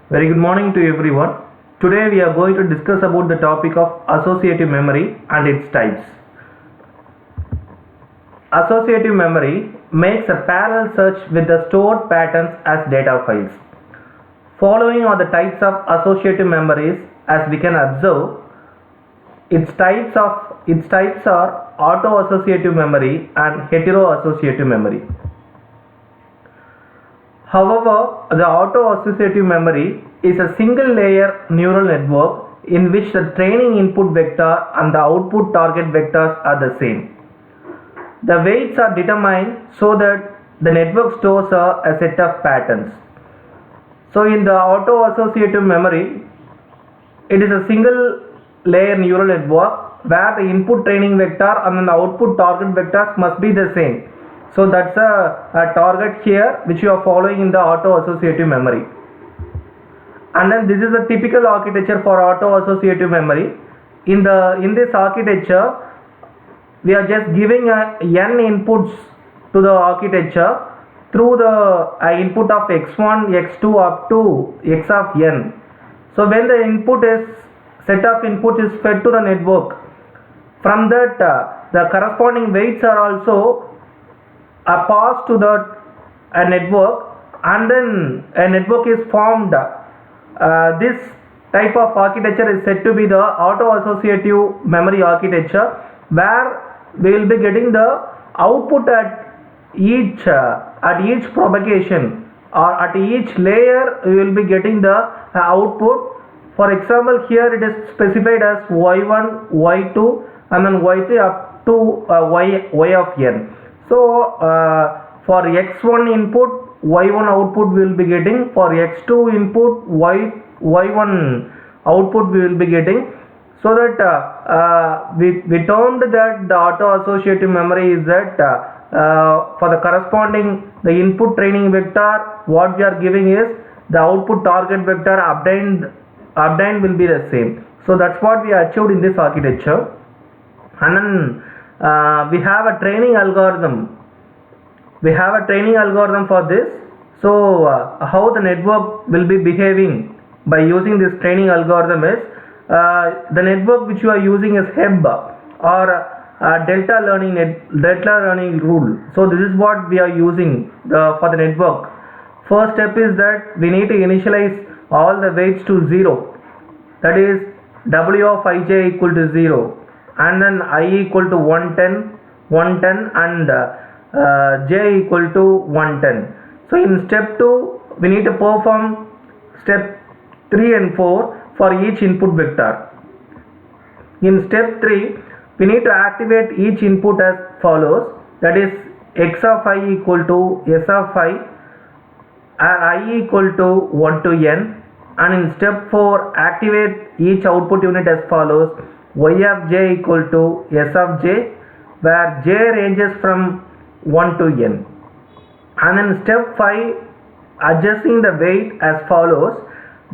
Very good morning to everyone. Today we are going to discuss about the topic of associative memory and its types. Associative memory makes a parallel search with the stored patterns as data files. Following are the types of associative memories as we can observe. Its types are auto-associative memory and hetero-associative memory. However, the auto-associative memory is a single layer neural network in which the training input vector and the output target vectors are the same. The weights are determined so that the network stores a set of patterns. So in the auto-associative memory, it is a single layer neural network where the input training vector and the output target vectors must be the same. So that's a target here which you are following in the auto-associative memory. And then this is a typical architecture for auto-associative memory. In this architecture, we are just giving n inputs to the architecture through the input of x1, x2 up to x of n. So when the set of input is fed to the network, from that the corresponding weights are also passed to the network, and then a network is formed. This type of architecture is said to be the auto-associative memory architecture, where we will be getting the output at each propagation, or at each layer we will be getting the output. For example, here it is specified as y1, y2 and then y3 up to y of n. So for x1 input, y1 output we will be getting. For x2 input, y1 output we will be getting. So that we termed that the auto-associative memory is that for the corresponding the input training vector, what we are giving is the output target vector obtained will be the same. So that's what we achieved in this architecture. And then we have a training algorithm. We have a training algorithm for this. So how the network will be behaving by using this training algorithm is the network which you are using is HEB or delta learning rule. So this is what we are using for the network. First step is that we need to initialize all the weights to 0. That is w of ij equal to 0, and then I equal to 110 and j equal to 110. So in step 2 we need to perform step 3 and 4 for each input vector. In step 3 we need to activate each input as follows, that is x of I equal to s of I equal to 1 to n, and in step 4 activate each output unit as follows, y of j equal to s of j, where j ranges from 1 to n. And in step 5 adjusting the weight as follows,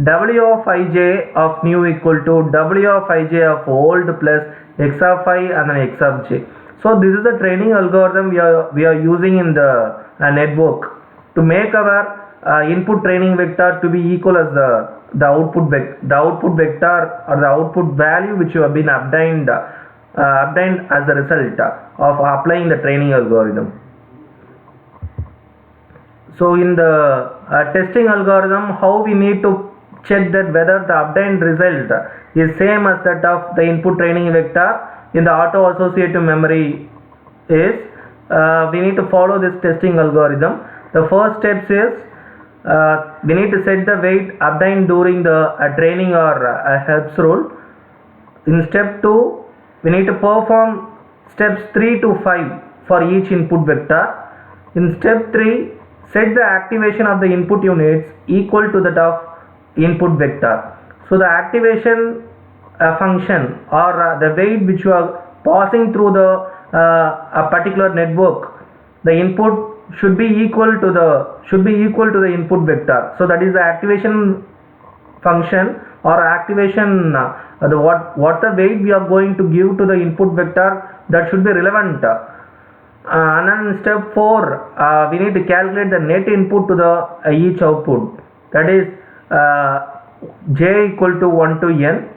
w of ij of new equal to w of ij of old plus x of I and then x of j. So this is the training algorithm we are using in the network to make our input training vector to be equal as the output vector or the output value which you have been obtained as a result of applying the training algorithm. So in the testing algorithm, how we need to check that whether the obtained result is same as that of the input training vector in the auto-associative memory is we need to follow this testing algorithm. The first steps is we need to set the weight obtained during the training or helps rule. In step 2 we need to perform steps 3 to 5 for each input vector. In step 3 set the activation of the input units equal to that of input vector. So the activation function or the weight which you are passing through a particular network, the input should be equal to the input vector. So that is the activation function or activation what the weight we are going to give to the input vector, that should be relevant. And then in step 4 we need to calculate the net input to the each output, that is j equal to 1 to n,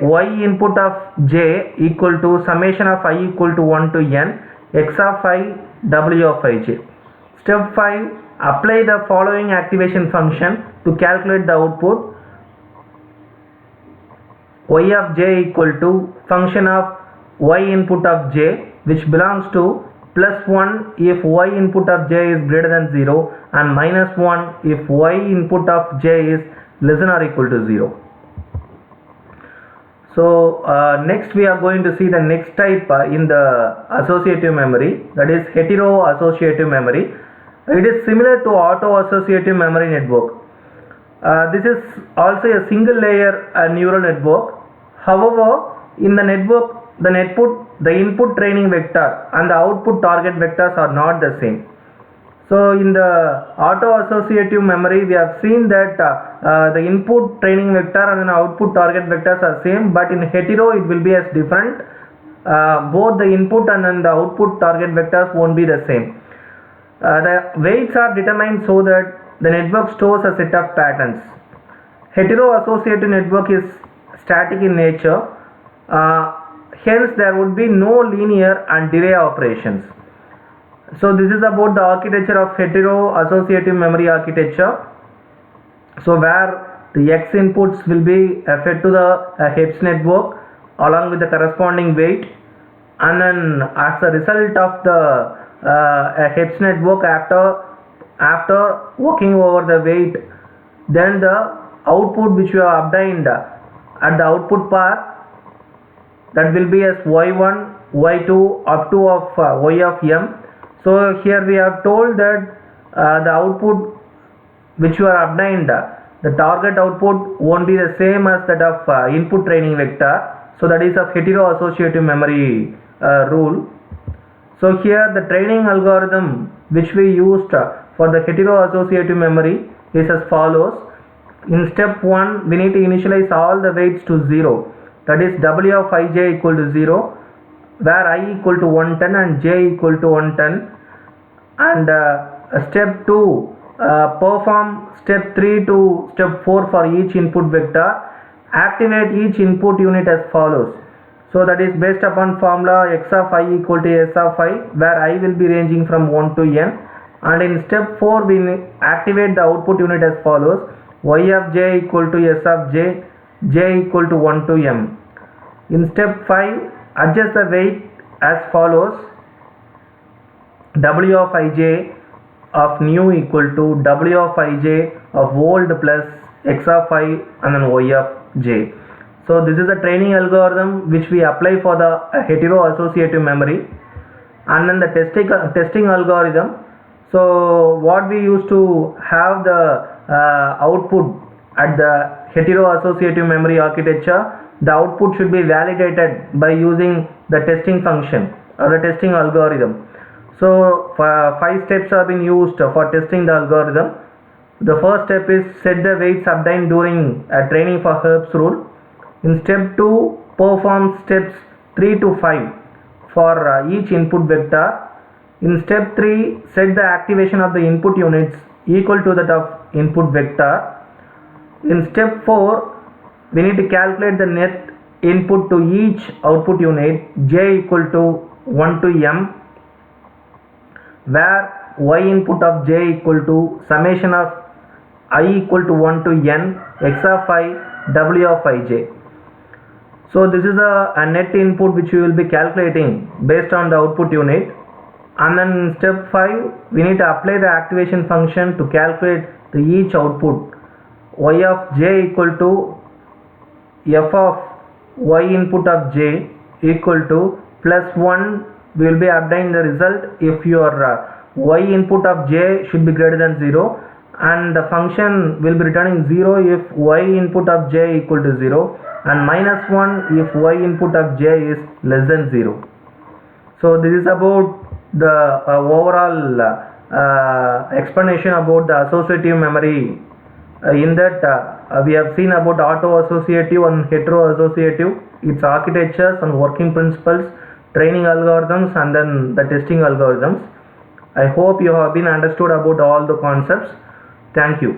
y input of j equal to summation of I equal to 1 to n, x of I, w of ij. Step 5, apply the following activation function to calculate the output. Y of j equal to function of y input of j, which belongs to +1 if y input of j is greater than 0 and -1 if y input of j is less than or equal to 0. So next we are going to see the next type in the associative memory, that is hetero-associative memory. It is similar to auto-associative memory network. This is also a single layer neural network. However, in the network, the input training vector and the output target vectors are not the same. So in the auto-associative memory, we have seen that the input training vector and the output target vectors are same, but in hetero it will be as different. Both the input and then the output target vectors won't be the same. The weights are determined so that the network stores a set of patterns. Hetero-associative network is static in nature. Hence there would be no linear and delay operations. So this is about the architecture of hetero-associative memory architecture. So where the X inputs will be fed to the Hepz network along with the corresponding weight, and then as a result of the Hepz network, after working over the weight, then the output which you have obtained at the output part, that will be as y1, y2 up to of y of m. So here we have told that the output which you are obtained, the target output won't be the same as that of input training vector. So that is a hetero-associative memory rule. So here the training algorithm which we used for the hetero-associative memory is as follows. In step 1, we need to initialize all the weights to 0. That is w of ij equal to 0, where I equal to 110 and j equal to 110. And step 2, perform step 3 to step 4 for each input vector. Activate each input unit as follows. So that is based upon formula x of I equal to s of I, where I will be ranging from 1 to n. And in step 4, we activate the output unit as follows. Y of j equal to s of j, j equal to 1 to m. In step 5, adjust the weight as follows. W of ij of new equal to W of ij of old plus x of I and then y of j. So this is the training algorithm which we apply for the hetero-associative memory, and then the testing algorithm. So what we used to have the output at the hetero-associative memory architecture, the output should be validated by using the testing function or the testing algorithm. So 5 steps have been used for testing the algorithm. The first step is set the weights obtained during training for Hepz rule. In step 2, perform steps 3 to 5 for each input vector. In step 3, set the activation of the input units equal to that of input vector. In step 4, we need to calculate the net input to each output unit, j equal to 1 to m, where y input of j equal to summation of I equal to 1 to n, x of I, w of ij. So this is a net input which we will be calculating based on the output unit. And then in step 5, we need to apply the activation function to calculate the each output. Y of j equal to f of y input of j equal to +1. We will be obtaining the result if your y input of j should be greater than 0, and the function will be returning 0 if y input of j equal to 0, and -1 if y input of j is less than 0. So this is about the overall explanation about the associative memory. In that we have seen about auto-associative and hetero-associative, its architectures and working principles, training algorithms, and then the testing algorithms. I hope you have been understood about all the concepts. Thank you.